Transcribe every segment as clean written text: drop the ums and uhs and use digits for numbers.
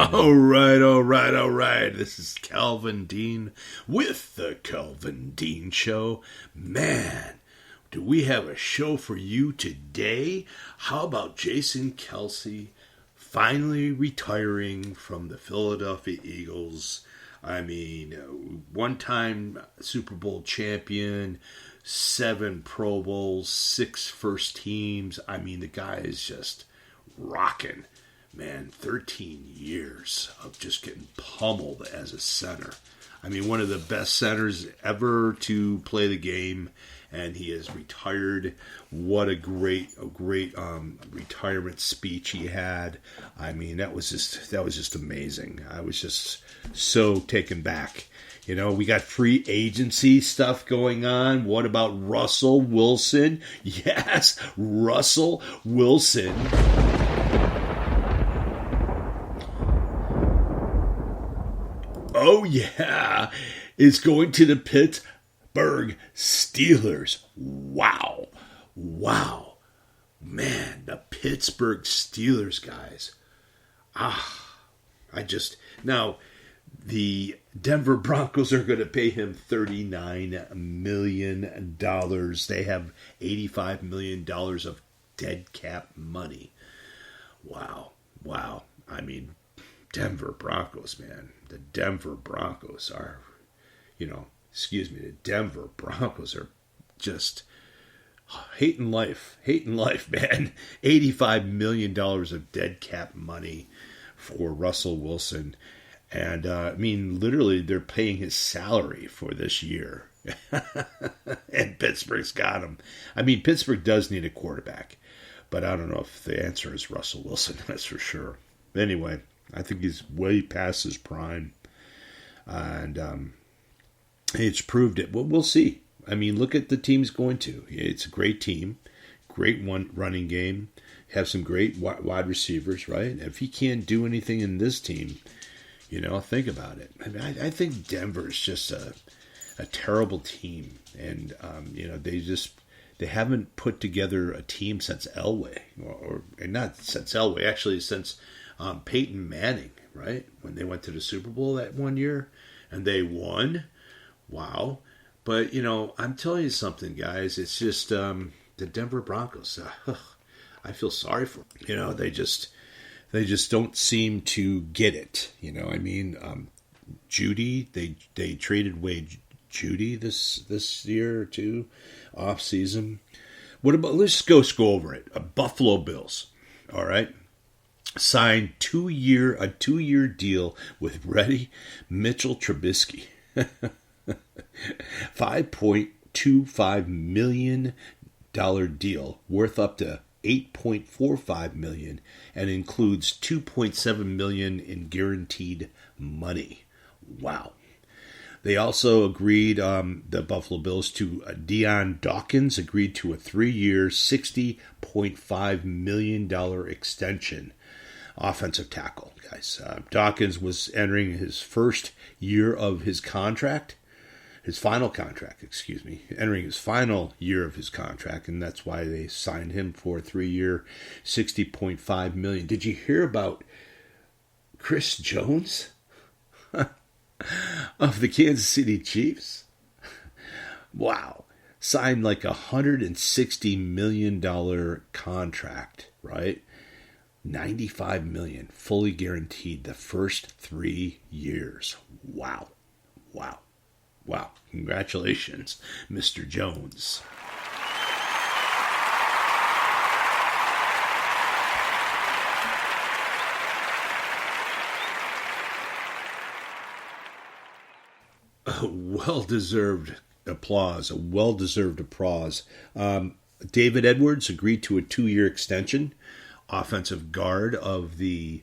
All right. This is Calvin Dean with the Calvin Dean Show. Man, do we have a show for you today? How about Jason Kelce finally retiring from the Philadelphia Eagles? I mean, one-time Super Bowl champion, 7 Pro Bowls, 6 first teams. I mean, the guy is just rocking. Man, 13 years of just getting pummeled as a center. I mean, one of the best centers ever to play the game, and he has retired. What a great retirement speech he had. I mean, that was just amazing. I was just so taken back. You know, we got free agency stuff going on. What about Russell Wilson? Yes, Russell Wilson. Oh, yeah, is going to the Pittsburgh Steelers. Wow. Man, the Pittsburgh Steelers, guys. Now, the Denver Broncos are going to pay him $39 million. They have $85 million of dead cap money. Wow. I mean, Denver Broncos, man. The Denver Broncos are just hating life, man. $85 million of dead cap money for Russell Wilson. And, I mean, literally, they're paying his salary for this year. And Pittsburgh's got him. I mean, Pittsburgh does need a quarterback. But I don't know if the answer is Russell Wilson, that's for sure. Anyway, I think he's way past his prime. And it's proved it. Well, we'll see. I mean, look at the team's going to. It's a great team. Great running game. Have some great wide receivers, right? If he can't do anything in this team, think about it. I mean, I think Denver is just a terrible team. And, they haven't put together a team since Elway. Or not since Elway, actually since Peyton Manning, right? When they went to the Super Bowl that one year and they won. Wow. But, I'm telling you something, guys. It's just the Denver Broncos. I feel sorry for them. They just don't seem to get it. I mean, Judy, they traded away Judy this year or two, off season. What about, let's go over it. Buffalo Bills, all right, signed a 2-year deal with Mitchell Trubisky, $5.25 million deal worth up to $8.45 million and includes $2.7 million in guaranteed money. Wow. They also agreed, the Buffalo Bills, to Deion Dawkins agreed to a 3-year, $60.5 million extension. Offensive tackle, guys. Dawkins was entering his first year of his contract. Entering his final year of his contract, and that's why they signed him for a 3-year, $60.5 million. Did you hear about Chris Jones of the Kansas City Chiefs? Wow. Signed like $160 million contract, right? $95 million, fully guaranteed the first 3 years. Wow. Congratulations, Mr. Jones. A well-deserved applause. David Edwards agreed to a 2-year extension. Offensive guard of the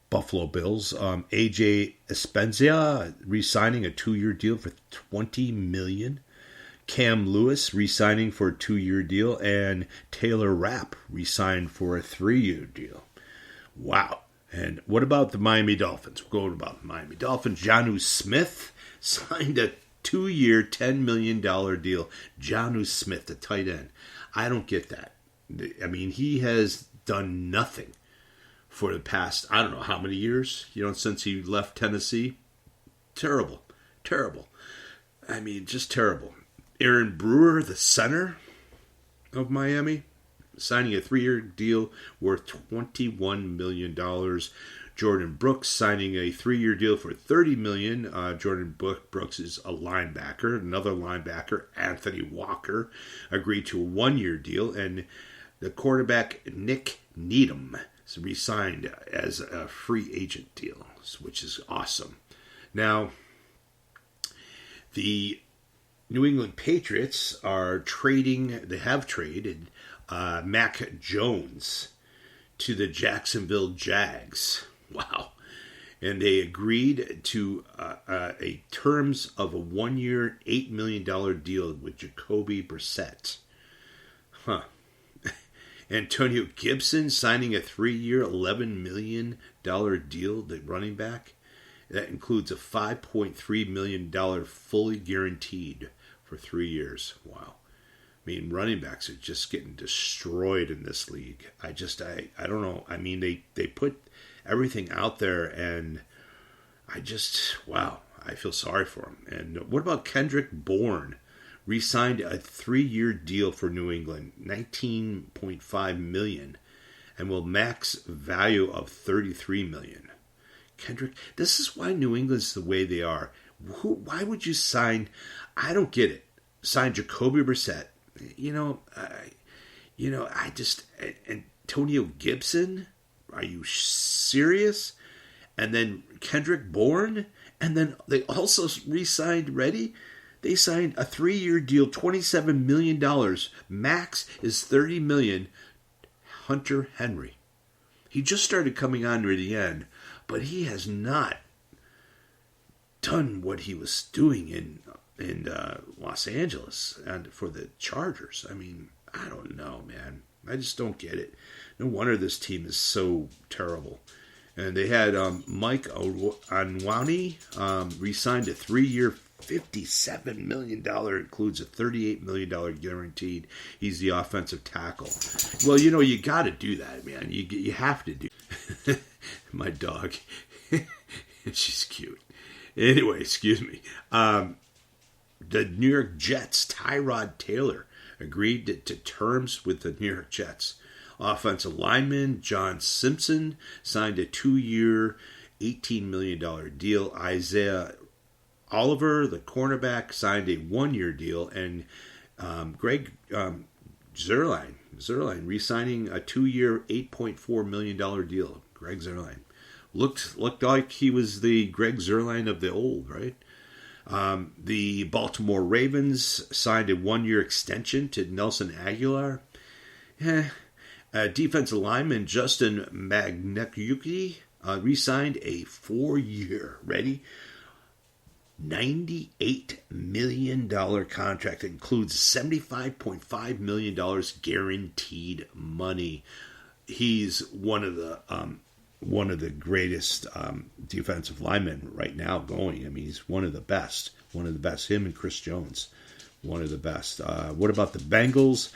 Buffalo Bills. AJ Espenzia re-signing a 2-year deal for $20 million. Cam Lewis re-signing for a 2-year deal. And Taylor Rapp re-signed for a 3-year deal. Wow. And what about the Miami Dolphins? We're going about the Miami Dolphins. Jonnu Smith signed a 2-year, $10 million deal. Jonnu Smith, the tight end. I don't get that. I mean, he has done nothing for the past, I don't know how many years, since he left Tennessee. Terrible. Terrible. I mean, just terrible. Aaron Brewer, the center of Miami, signing a 3-year deal worth $21 million. Jordan Brooks signing a 3-year deal for $30 million. Jordan Brooks is a linebacker. Another linebacker, Anthony Walker, agreed to a 1-year deal. And the quarterback, Nick Needham, is re-signed as a free agent deal, which is awesome. Now, the New England Patriots they have traded Mac Jones to the Jacksonville Jags. Wow. And they agreed to a terms of a 1-year, $8 million deal with Jacoby Brissett. Huh. Antonio Gibson signing a 3-year, $11 million deal, the running back. That includes a $5.3 million fully guaranteed for 3 years. Wow. I mean, running backs are just getting destroyed in this league. I don't know. I mean, they put everything out there, and wow, I feel sorry for him. And what about Kendrick Bourne? Re-signed a 3-year deal for New England, $19.5 million, and will max value of $33 million. Kendrick, this is why New England's the way they are. Why would you sign? I don't get it. Sign Jacoby Brissett. Antonio Gibson. Are you serious? And then Kendrick Bourne, and then they also re-signed. Ready? They signed a 3-year deal, $27 million. Max is $30 million. Hunter Henry. He just started coming on near the end, but he has not done what he was doing in Los Angeles and for the Chargers. I mean, I don't know, man. I just don't get it. No wonder this team is so terrible. And they had Mike Onwani re-signed a 3-year, $57 million, includes a $38 million guaranteed. He's the offensive tackle. Well, you got to do that, man. You have to do. My dog, she's cute. Anyway, excuse me. The New York Jets, Tyrod Taylor, agreed to terms with the New York Jets. Offensive lineman John Simpson signed a 2-year, $18 million deal. Isaiah Oliver, the cornerback, signed a 1-year deal. And Greg Zuerlein re-signing a 2-year, $8.4 million deal. Greg Zuerlein. Looked like he was the Greg Zuerlein of the old, right? The Baltimore Ravens signed a 1-year extension to Nelson Aguilar. Defensive lineman Justin Magnecki re-signed a 4-year, ready, $98 million contract that includes $75.5 million guaranteed money. He's one of the greatest defensive linemen right now going. I mean, he's one of the best. Him and Chris Jones, one of the best. What about the Bengals?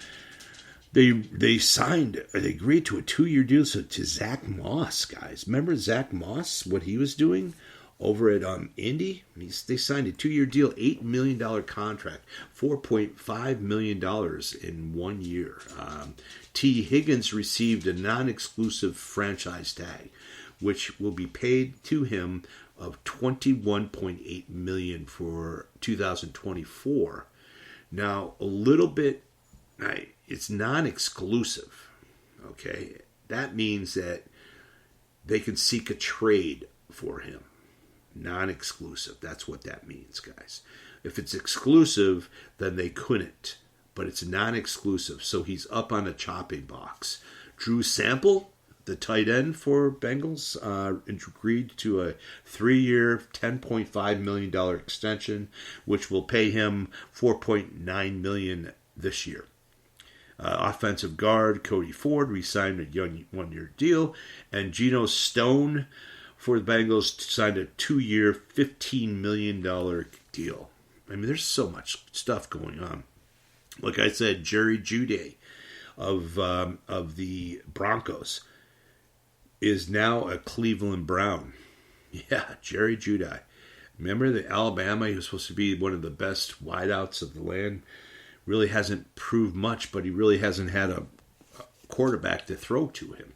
They agreed to a 2-year deal to Zach Moss, guys. Remember Zach Moss, what he was doing over at Indy? They signed a 2-year deal, $8 million contract, $4.5 million in 1 year. T. Higgins received a non-exclusive franchise tag, which will be paid to him of $21.8 million for 2024. Now, a little bit, it's non-exclusive. Okay, that means that they can seek a trade for him. Non-exclusive. That's what that means, guys. If it's exclusive, then they couldn't. But it's non-exclusive, so he's up on a chopping box. Drew Sample, the tight end for Bengals, agreed to a 3-year, $10.5 million extension, which will pay him $4.9 million this year. Offensive guard Cody Ford re-signed a 1-year deal, and Geno Stone for the Bengals signed a 2-year, $15 million deal. I mean, there's so much stuff going on. Like I said, Jerry Jeudy of the Broncos is now a Cleveland Brown. Yeah, Jerry Jeudy. Remember the Alabama? He was supposed to be one of the best wideouts of the land. Really hasn't proved much, but he really hasn't had a quarterback to throw to him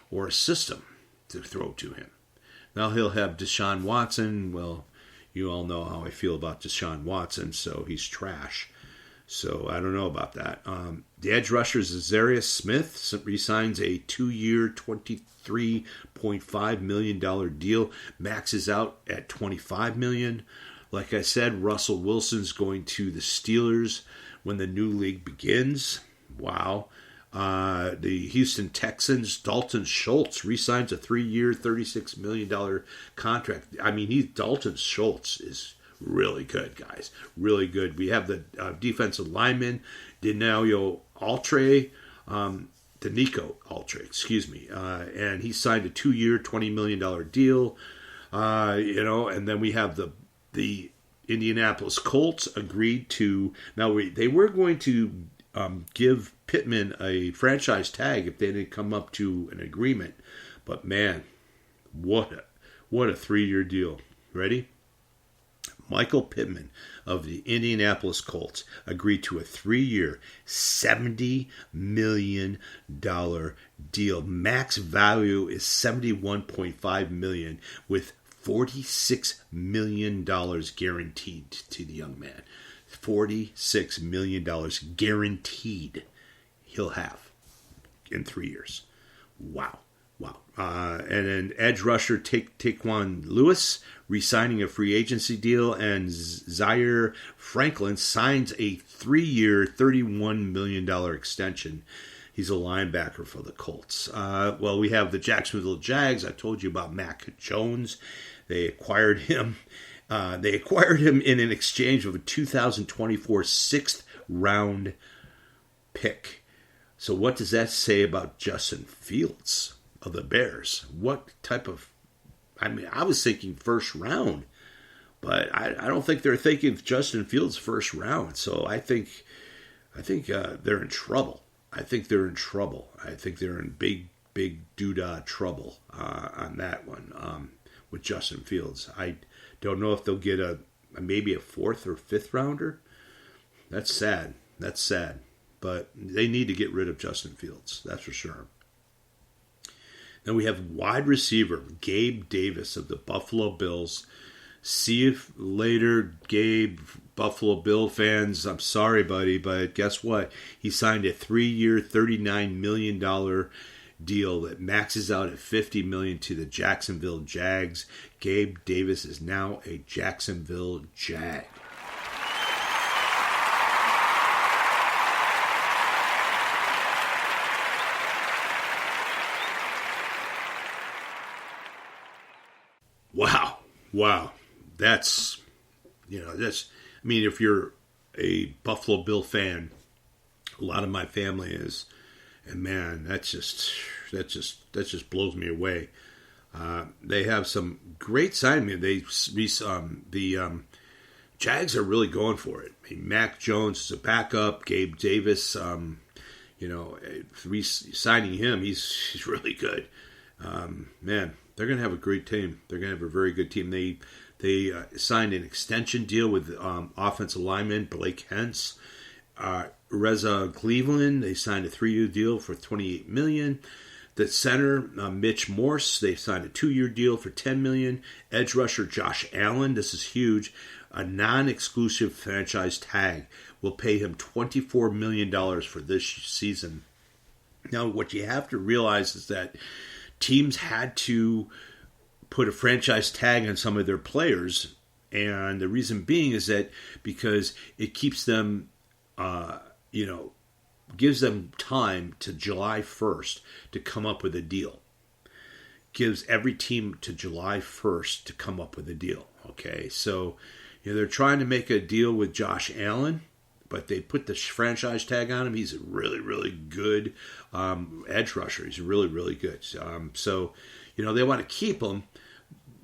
or a system to throw to him. Now he'll have Deshaun Watson. Well, you all know how I feel about Deshaun Watson, so he's trash. So I don't know about that. The edge rusher Za'Darius Smith re-signs a 2-year, $23.5 million deal. Maxes out at $25 million. Like I said, Russell Wilson's going to the Steelers when the new league begins. Wow. The Houston Texans, Dalton Schultz, re-signs a 3-year, $36 million contract. I mean, Dalton Schultz is really good, guys. Really good. We have the defensive lineman, Danico Altre, and he signed a 2-year, $20 million deal. And then we have the Indianapolis Colts agreed to. Now they were going to give Pittman a franchise tag if they didn't come up to an agreement, but man, what a 3-year deal. Ready? Michael Pittman of the Indianapolis Colts agreed to a 3-year, $70 million deal. Max value is $71.5 million with $46 million guaranteed to the young man. $46 million guaranteed he'll have in 3 years. Wow. And then edge rusher Taquan Lewis re-signing a free agency deal, and Zaire Franklin signs a 3-year, $31 million extension. He's a linebacker for the Colts. We have the Jacksonville Jags. I told you about Mac Jones. They acquired him. In an exchange of a 2024 6th-round pick. So what does that say about Justin Fields of the Bears? What type of... I was thinking first round, but I don't think they're thinking Justin Fields first round. So I think they're in trouble. I think they're in big doodah trouble on that one with Justin Fields. I don't know if they'll get maybe a 4th or 5th rounder. That's sad. But they need to get rid of Justin Fields. That's for sure. Then we have wide receiver Gabe Davis of the Buffalo Bills. See you later, Gabe. Buffalo Bill fans, I'm sorry, buddy, but guess what? He signed a 3-year, $39 million deal that maxes out at $50 million to the Jacksonville Jags. Gabe Davis is now a Jacksonville Jag. Wow. That's, if you're a Buffalo Bill fan, a lot of my family is, and man, that just blows me away. They have some great signing. The Jags are really going for it. Mac Jones is a backup. Gabe Davis, signing him, he's really good. Man, they're going to have a great team. They're going to have a very good team. They signed an extension deal with offensive lineman Blake Hentz. Reza Cleveland, they signed a 3-year deal for $28 million. The center, Mitch Morse, they signed a 2-year deal for $10 million. Edge rusher Josh Allen, this is huge. A non-exclusive franchise tag will pay him $24 million for this season. Now, what you have to realize is that teams had to put a franchise tag on some of their players, and the reason being is that because it keeps them, gives them time to July 1st to come up with a deal. Gives every team to July 1st to come up with a deal. Okay, so they're trying to make a deal with Josh Allen, but they put the franchise tag on him. He's a really, really good edge rusher. He's really, really good. So they want to keep him.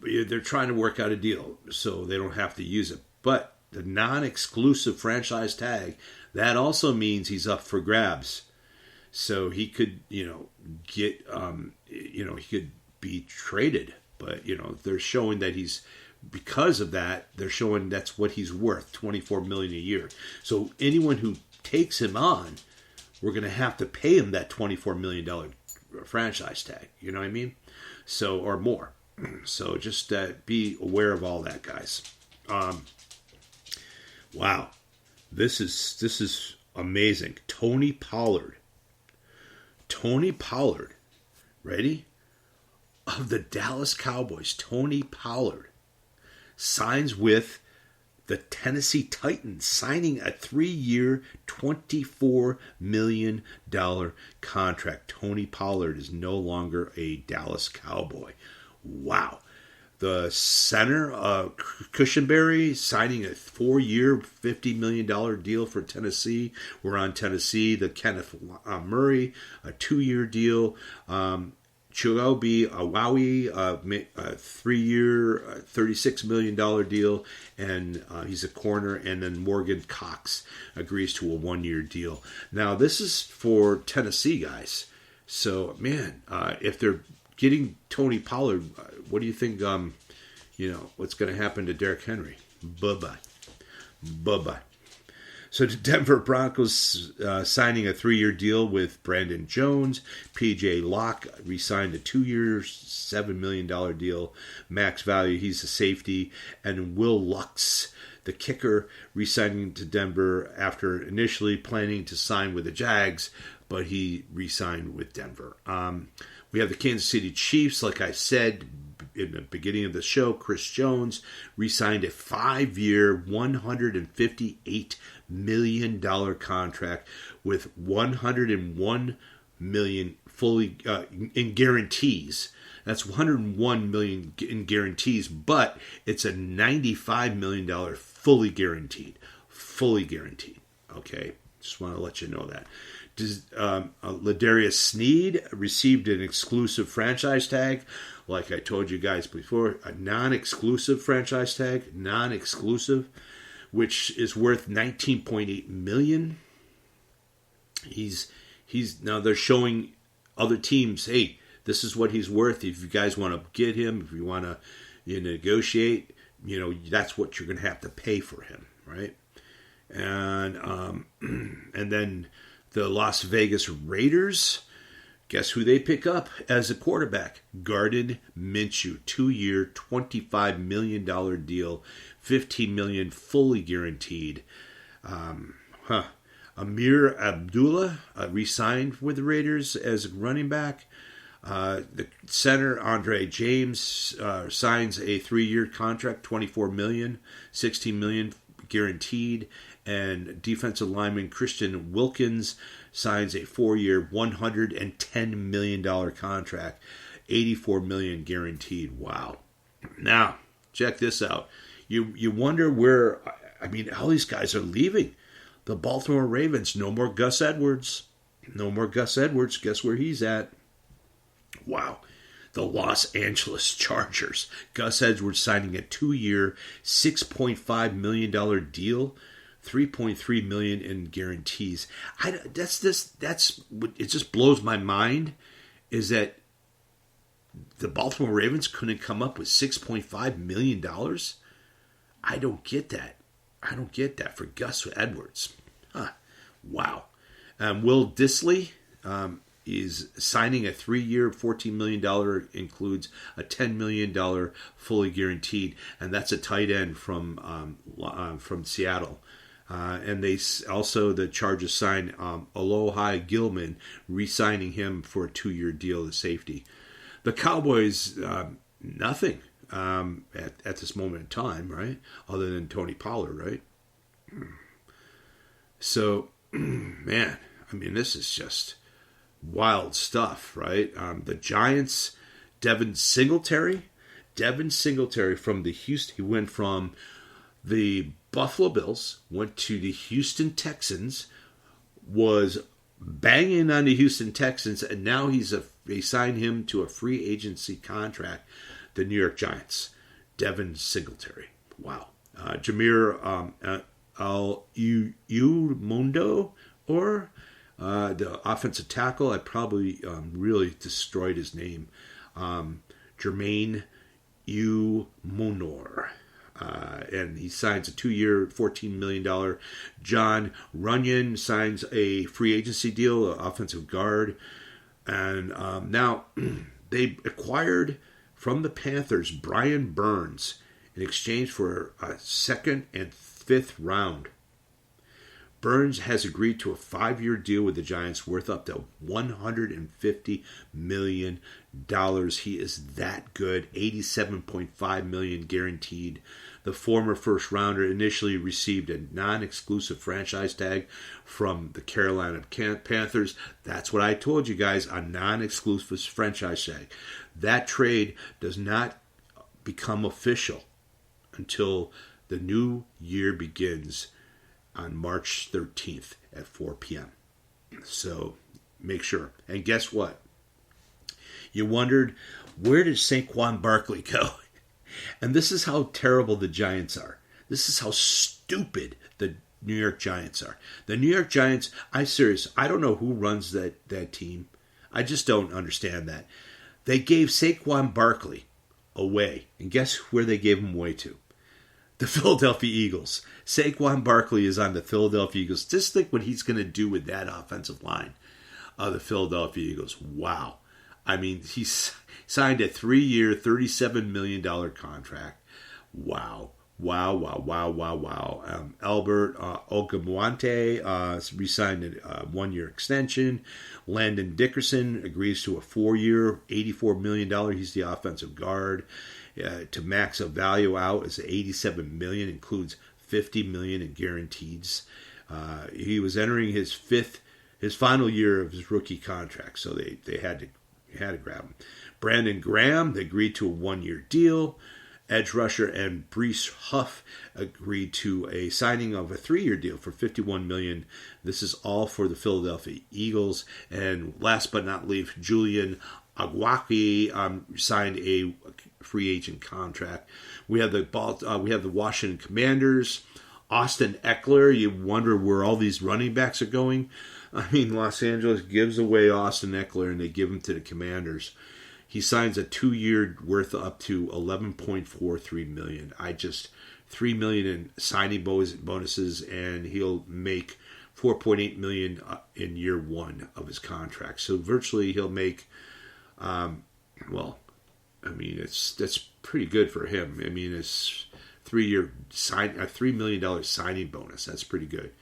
They're trying to work out a deal so they don't have to use it. But the non-exclusive franchise tag, that also means he's up for grabs. So he could, get, he could be traded. But, they're showing that because of that, they're showing that's what he's worth, $24 million a year. So anyone who takes him on, we're going to have to pay him that $24 million franchise tag. You know what I mean? So, or more. So just be aware of all that, guys. Wow. This is amazing. Tony Pollard. Ready? Of the Dallas Cowboys, Tony Pollard signs with the Tennessee Titans, signing a 3-year, $24 million contract. Tony Pollard is no longer a Dallas Cowboy. Wow. The center, Cushenberry, signing a 4-year, $50 million deal for Tennessee. We're on Tennessee. The Kenneth Murray, a 2-year deal. Chigobe Awawi, a 3-year, $36 million deal, and he's a corner. And then Morgan Cox agrees to a 1-year deal. Now, this is for Tennessee, guys. So, man, if they're getting Tony Pollard, what do you think, what's going to happen to Derrick Henry? Bye-bye. So the Denver Broncos signing a 3-year deal with Brandon Jones. P.J. Locke re-signed a 2-year, $7 million deal. Max value, he's a safety. And Will Lux, the kicker, re-signing to Denver after initially planning to sign with the Jags, but he re-signed with Denver. We have the Kansas City Chiefs, like I said in the beginning of the show. Chris Jones re-signed a 5-year, $158 million contract with $101 million fully in guarantees. That's $101 million in guarantees, but it's a $95 million fully guaranteed. Okay, just want to let you know that. Ladarius Sneed received an exclusive franchise tag. Like I told you guys before, a non-exclusive franchise tag, which is worth $19.8 million. He's now they're showing other teams, hey, this is what he's worth. If you guys want to get him, if you want to negotiate, that's what you're going to have to pay for him, right? And then the Las Vegas Raiders, guess who they pick up as a quarterback? Gardner Minshew, 2-year, $25 million deal, $15 million fully guaranteed. Amir Abdullah re-signed with the Raiders as a running back. The center, Andre James, signs a 3-year contract, $24 million, $16 million guaranteed. And defensive lineman Christian Wilkins signs a 4-year, $110 million contract, $84 million guaranteed. Wow. Now, check this out. You wonder where, all these guys are leaving. The Baltimore Ravens, no more Gus Edwards. Guess where he's at? Wow. The Los Angeles Chargers. Gus Edwards signing a 2-year, $6.5 million deal. $3.3 million in guarantees. It just blows my mind is that the Baltimore Ravens couldn't come up with $6.5 million. I don't get that for Gus Edwards. Wow. Will Dissly is signing a 3-year, $14 million, includes a $10 million fully guaranteed, and that's a tight end from Seattle. And they also, the Chargers signed Alohi Gilman, re-signing him for a 2-year deal as safety. The Cowboys, nothing at this moment in time, right? Other than Tony Pollard, right? So, man, this is just wild stuff, right? The Giants, Devin Singletary from the Houston, he went from the Buffalo Bills, went to the Houston Texans, was banging on the Houston Texans, and now they signed him to a free agency contract, the New York Giants. Devin Singletary. Wow. Jameer Al-Mundo, or the offensive tackle, I probably really destroyed his name. Jermaine Munor. And he signs a 2-year, $14 million. John Runyon signs a free agency deal, offensive guard. And now they acquired from the Panthers Brian Burns in exchange for a second and fifth round. Burns has agreed to a 5-year deal with the Giants worth up to $150 million. He is that good. $87.5 million guaranteed. The former first rounder initially received a non-exclusive franchise tag from the Carolina Panthers. That's what I told you guys, a non-exclusive franchise tag. That trade does not become official until the new year begins on March 13th at 4 p.m. So make sure. And guess what? You wondered, where did Saquon Barkley go? And this is how terrible the Giants are. This is how stupid the New York Giants are. The New York Giants, I don't know who runs that team. I just don't understand that. They gave Saquon Barkley away. And guess where they gave him away to? The Philadelphia Eagles. Saquon Barkley is on the Philadelphia Eagles. Just think what he's going to do with that offensive line of the Philadelphia Eagles. Wow. I mean, he signed a 3-year, $37 million contract. Wow. Albert Ogamwante re-signed a 1-year extension. Landon Dickerson agrees to a 4-year, $84 million. He's the offensive guard. To max a value out is $87 million, includes $50 million in guarantees. He was entering his final year of his rookie contract, so they had to grab him. Brandon Graham, they agreed to a 1-year deal. Edge rusher and Breece Huff agreed to a signing of a 3-year deal for $51 million. This is all for the Philadelphia Eagles. And last but not least, Julian Agwaki signed a free agent contract. We have the Washington Commanders. Austin Eckler. You wonder where all these running backs are going. I mean, Los Angeles gives away Austin Eckler and they give him to the Commanders. He signs a 2-year worth up to $11.43 million. $3 million in signing bonuses, and he'll make $4.8 million in year 1 of his contract. So virtually he'll make, that's pretty good for him. I mean, it's a $3 million signing bonus. That's pretty good.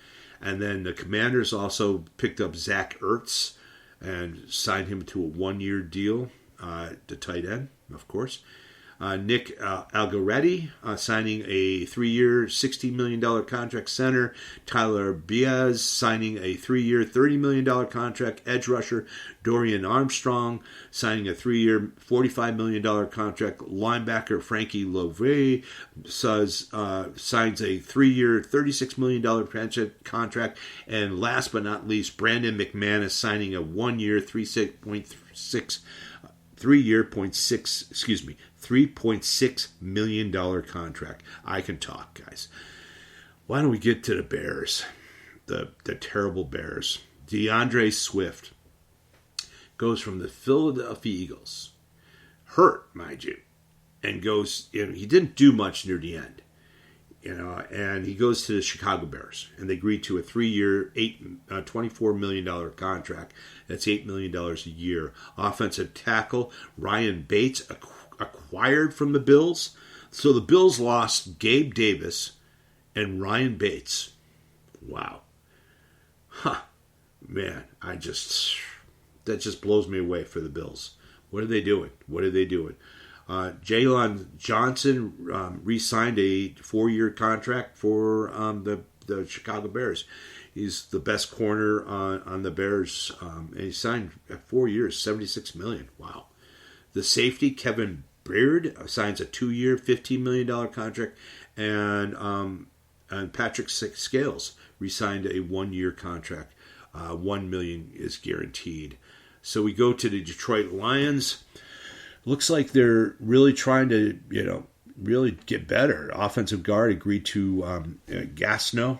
And then the Commanders also picked up Zach Ertz and signed him to a 1-year deal. The tight end, of course. Nick Algoretti signing a 3-year, $16 million contract. Center Tyler Biaz signing a 3-year, $30 million contract. Edge rusher Dorian Armstrong signing a 3-year, $45 million contract. Linebacker Frankie Lovey signs a 3-year, $36 million contract. And last but not least, Brandon McManus signing a 1-year, $3.6 million contract. I can talk, guys. Why don't we get to the Bears? The terrible Bears. DeAndre Swift goes from the Philadelphia Eagles, hurt, mind you, and goes, he didn't do much near the end. And he goes to the Chicago Bears, and they agreed to a 3-year, $24 million contract. That's $8 million a year. Offensive tackle Ryan Bates acquired from the Bills. So the Bills lost Gabe Davis and Ryan Bates. Wow. Man, that just blows me away for the Bills. What are they doing? Jalen Johnson re-signed a 4-year contract for the Chicago Bears. He's the best corner on the Bears, and he signed at 4 years, $76 million. Wow. The safety Kevin Beard signs a 2-year, $15 million contract, and Patrick Scales re-signed a 1-year contract. $1 million is guaranteed. So we go to the Detroit Lions. Looks like they're really trying to, really get better. Offensive guard agreed to Gaskow,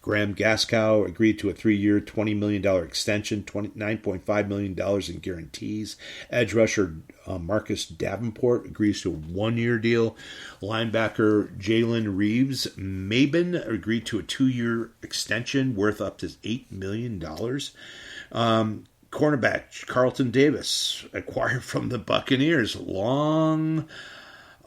Graham Gaskow agreed to a 3-year, $20 million extension, $29.5 million in guarantees. Edge rusher Marcus Davenport agrees to a 1-year deal. Linebacker Jalen Reeves Mabin agreed to a 2-year extension worth up to $8 million. Cornerback Carlton Davis acquired from the Buccaneers along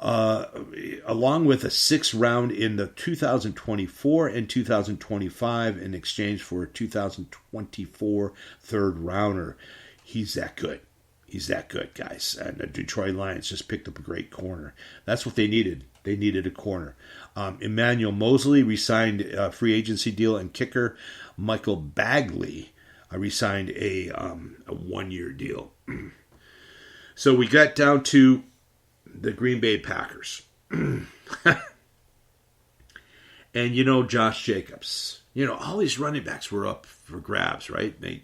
with a 6th round in the 2024 and 2025 in exchange for a 2024 third rounder. He's that good. He's that good, guys. And the Detroit Lions just picked up a great corner. That's what they needed. They needed a corner. Emmanuel Mosley resigned a free agency deal, and kicker Michael Bagley resigned a 1-year deal. So we got down to the Green Bay Packers. And Josh Jacobs. All these running backs were up for grabs, right? They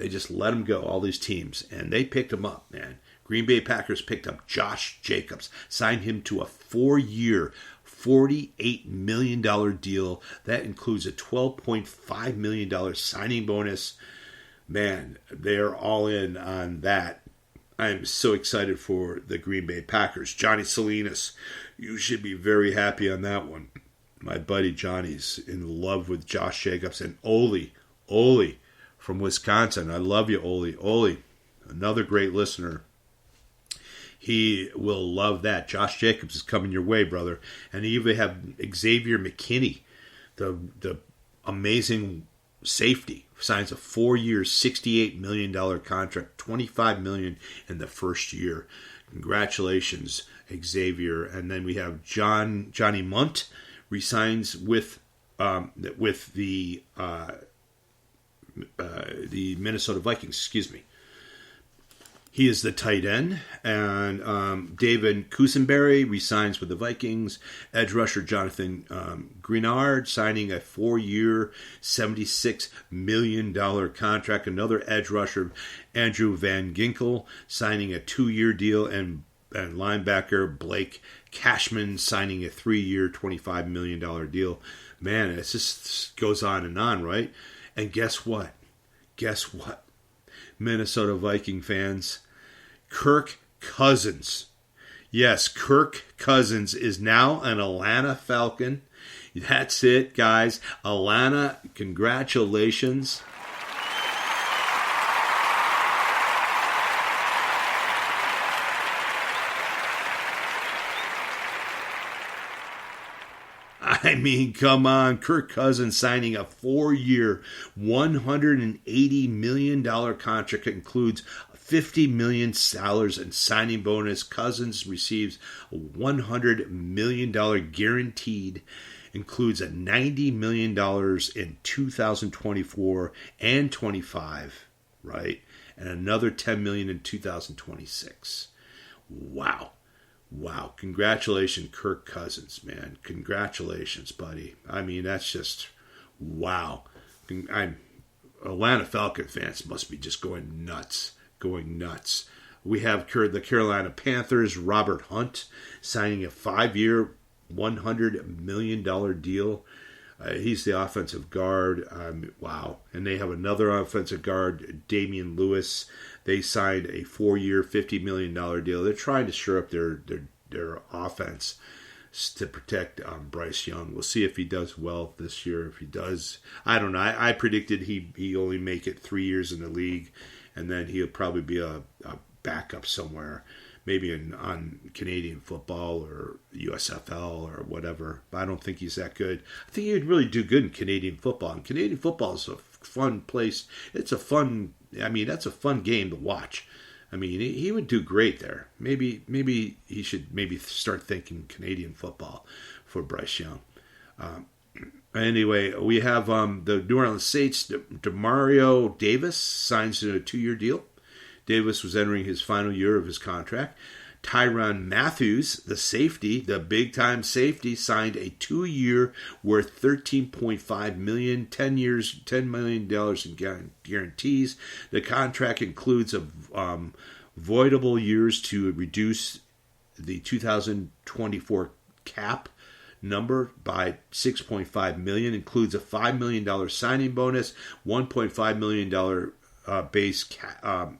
just let him go, all these teams, and they picked him up, man. Green Bay Packers picked up Josh Jacobs, signed him to a 4-year, $48 million deal. That includes a $12.5 million signing bonus. Man, they're all in on that. I'm so excited for the Green Bay Packers. Johnny Salinas, you should be very happy on that one. My buddy Johnny's in love with Josh Jacobs. And Oli from Wisconsin. I love you, Oli. Oli, another great listener. He will love that. Josh Jacobs is coming your way, brother. And you even have Xavier McKinney, the amazing safety, signs a 4-year, $68 million contract, $25 million in the first year. Congratulations, Xavier. And then we have Johnny Munt resigns with the Minnesota Vikings. Excuse me. He is the tight end. And David Kusenberry resigns with the Vikings. Edge rusher Jonathan Greenard signing a 4-year, $76 million contract. Another edge rusher, Andrew Van Ginkel, signing a 2-year deal. And linebacker Blake Cashman signing a 3-year, $25 million deal. Man, it just goes on and on, right? And guess what? Minnesota Viking fans, Kirk Cousins. Yes, Kirk Cousins is now an Atlanta Falcon. That's it, guys. Atlanta, congratulations. I mean, come on. Kirk Cousins signing a 4-year, $180 million contract. It includes $50 million and signing bonus. Cousins receives a $100 million guaranteed. Includes a $90 million in 2024 and 25, right? And another $10 million in 2026. Wow. Congratulations, Kirk Cousins, man. Congratulations, buddy. I mean, that's just, wow. Atlanta Falcon fans must be just going nuts. We have the Carolina Panthers, Robert Hunt, signing a 5-year, $100 million deal. He's the offensive guard. Wow. And they have another offensive guard, Damian Lewis. They signed a 4-year, $50 million deal. They're trying to shore up their offense to protect Bryce Young. We'll see if he does well this year. If he does, I don't know. I predicted he only make it 3 years in the league, and then he'll probably be a backup somewhere, maybe on Canadian football or USFL or whatever. But I don't think he's that good. I think he would really do good in Canadian football. And Canadian football is a fun place. That's a fun game to watch. I mean, he would do great there. Maybe he should start thinking Canadian football for Bryce Young. Anyway, we have the New Orleans Saints. Demario Davis signs a 2-year deal. Davis was entering his final year of his contract. Tyrann Matthews, the safety, the big-time safety, signed a 2-year worth $13.5 million, 10 years, $10 million in guarantees. The contract includes voidable years to reduce the 2024 cap number by $6.5 million. Includes a $5 million signing bonus, $1.5 million base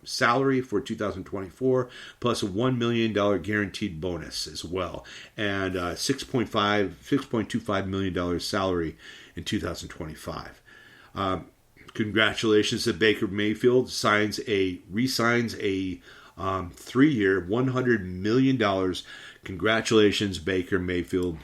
salary for 2024, plus a $1 million guaranteed bonus as well, and $6.25 million salary in 2025. Congratulations to Baker Mayfield. Re-signs a 3-year, $100 million. Congratulations, Baker Mayfield.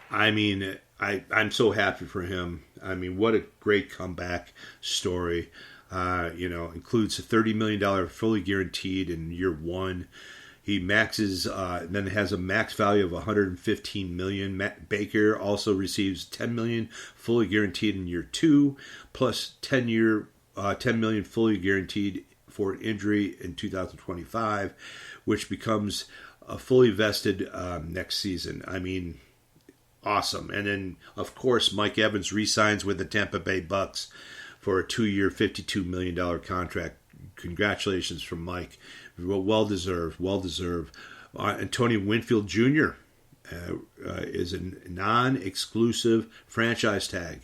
I mean, I'm so happy for him. I mean, what a great comeback story. Includes a $30 million fully guaranteed in year 1. He maxes, then has a max value of $115 million. Baker also receives $10 million fully guaranteed in year 2, plus $10 million fully guaranteed for an injury in 2025, which becomes fully vested next season. I mean, awesome. And then, of course, Mike Evans re-signs with the Tampa Bay Bucks for a 2-year, $52 million contract. Congratulations from Mike. Well deserved. And Tony Winfield Jr. Is a non-exclusive franchise tag.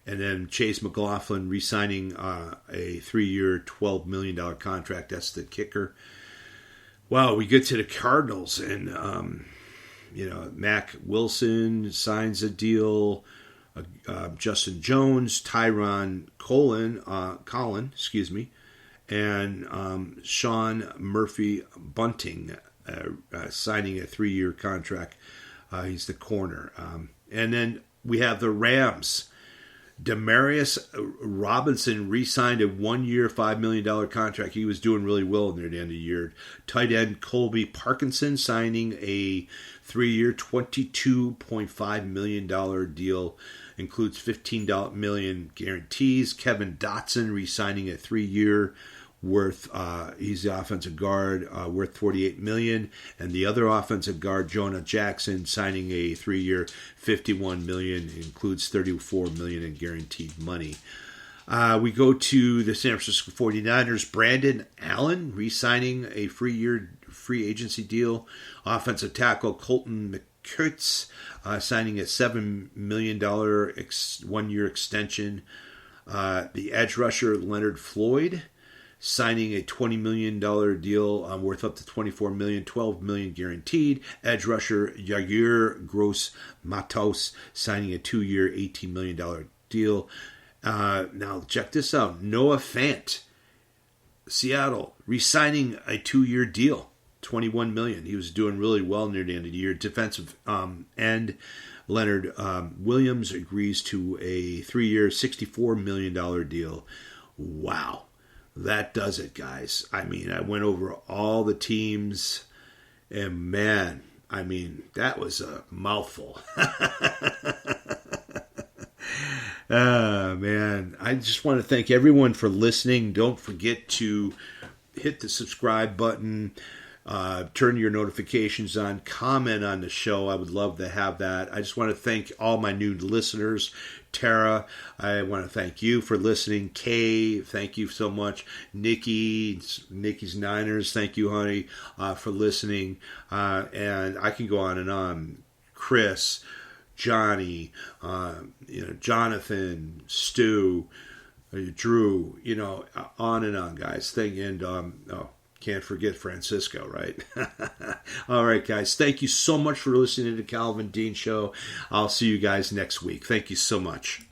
And then Chase McLaughlin re-signing a 3-year, $12 million contract. That's the kicker. Wow, we get to the Cardinals, and Mac Wilson signs a deal. Justin Jones, Tyron Colin, and Sean Murphy Bunting signing a 3-year contract. He's the corner. And then we have the Rams. Demaryius Robinson re-signed a 1-year, $5 million contract. He was doing really well near the end of the year. Tight end Colby Parkinson signing a 3-year, $22.5 million deal. Includes $15 million guarantees. Kevin Dotson re-signing a 3-year worth, he's the offensive guard, worth $48 million. And the other offensive guard, Jonah Jackson, signing a 3-year, $51 million. Includes $34 million in guaranteed money. We go to the San Francisco 49ers. Brandon Allen re-signing a free agency deal. Offensive tackle Colton McKertz signing a $7 million 1-year extension. The edge rusher Leonard Floyd signing a $20 million deal worth up to $24 million, $12 million guaranteed. Edge rusher Yair Gross-Matos signing a 2-year, $18 million deal. Now, check this out. Noah Fant, Seattle, re-signing a 2-year deal, $21 million. He was doing really well near the end of the year. Defensive end Leonard Williams agrees to a 3-year, $64 million deal. Wow. That does it, guys. I mean, I went over all the teams, and man, I mean, that was a mouthful. Man, I just want to thank everyone for listening. Don't forget to hit the subscribe button, turn your notifications on, comment on the show. I would love to have that. I just want to thank all my new listeners. Tara, I want to thank you for listening. Kay, thank you so much. Nikki's Niners, thank you, honey, for listening. And I can go on and on. Chris, Johnny, Jonathan, Stu, Drew, on and on, guys. Can't forget Francisco, right? All right, guys. Thank you so much for listening to the Calvin Dean Show. I'll see you guys next week. Thank you so much.